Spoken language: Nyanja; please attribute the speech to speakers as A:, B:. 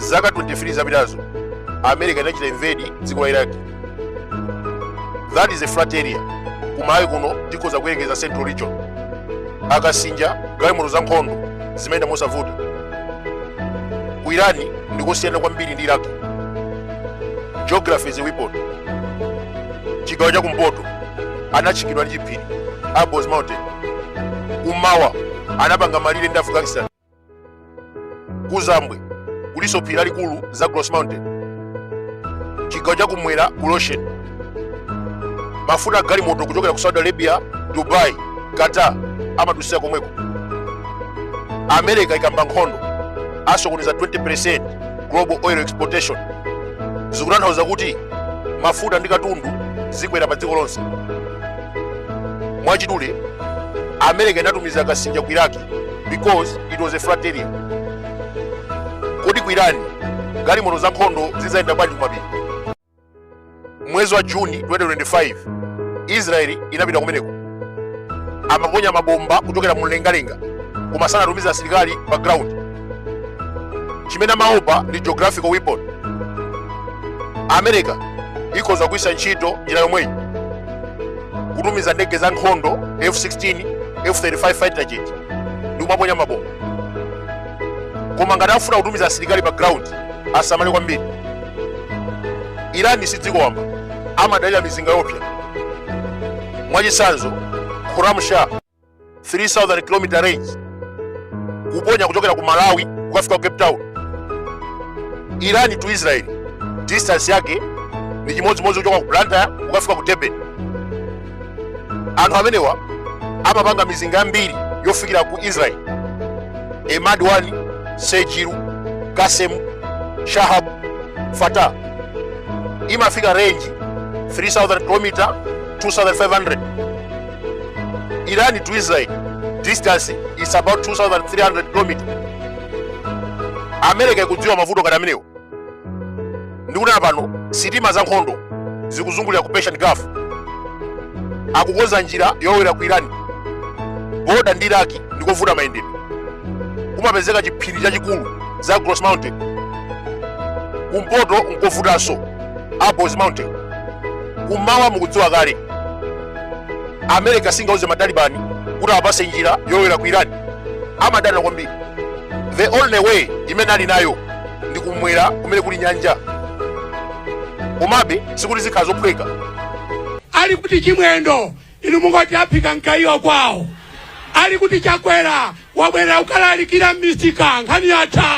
A: zaka 23 zapitazo America inachita invade dziko la Iraq. That is a flat area. Kumayi kuno tikoza kuyengeza Central Region. Akasinja galimoto za nkhondo zimayenda mosavuta. Ku Irani ndikosiyana kwambiri ndi Iraq. Geography is a weapon. Chigawo cha kumpoto anachikidwa ndi chiphiri Abos Mountain. Kumawa anapanga malire ndi Afghanistan. Kuzambwe kuliso phiri lalikulu za Cross Mountain. Chigawo cha kumwera ku Ocean. Mafuta galimoto kuchokera ku Saudi Arabia, Dubai, Qatar amadusia komweko. America ikamba nkhondo asokoniza 20% global oil exportation. Zikutanthauza kuti mafuta ndi katundu zikwera pa dziko lonse. Mwachidule America inatumiza kasinja ku Iraq because it was a flat area. Kodi ku Irani galimoto za nkhondo zizayenda bwanji kumapiri? Mwezi wa Juni 2025 Israeli inapita kumeneko. Amaponya mabomba kuchokera mu mlengalenga koma sanatumiza asilikali pa ground. Chimene amaopa ndi geographical weapon. America ikoza kuisa ntchito njira yomweyi kutumiza ndege za nkhondo F-16, F-35 fighter jet ndi kumaponya mabomba. Koma ngati afuna kutumiza asilikali pa ground asamale kwambiri. Irani si dziko wamba amadalira mizinga yopsa. Mwachisanzo Khurram Shah 3000 km range kuponya kuchokera ku Malawi kukafika ku Cape Town. Irani to Israel distance yake ni chimodzimodzi kuchoka ku Blantyre kukafika ku Durban. Anthu amenewa amapanga mizinga mbiri yofikira ku Israel. Emad 1, Sejiru, Qasem, Shahab, Fatah. Imafika range 3000 km, 2500. Irani to Israel distance is about 2300 km. America ikudziwa mavuto ngati amenewo. Ndikunena pano sitima za nkhondo zikuzungulira ku Persian Gulf. Akukonza njira yowera ku Irani. Boda ndi Iraq ndikovuta mayendedwe. Kumapezeka chiphiri chachikulu za Cross Mountain. Kumpoto nkovutanso Abos Mountain. Kumawa mukudziwa kale America singauze matalibani kuti apase njira yowera ku Irani. Amadana kwambiri. The only way imene ali nayo ndi kumwera kumene kuli nyanja. Komabe sikuti zikhala zophweka.
B: Ali kuti chimwendo inu mungoti aphika nkaiwa kwawo. Ali kuti chakwera wabwera ukalalikira mistika nkhani yatha.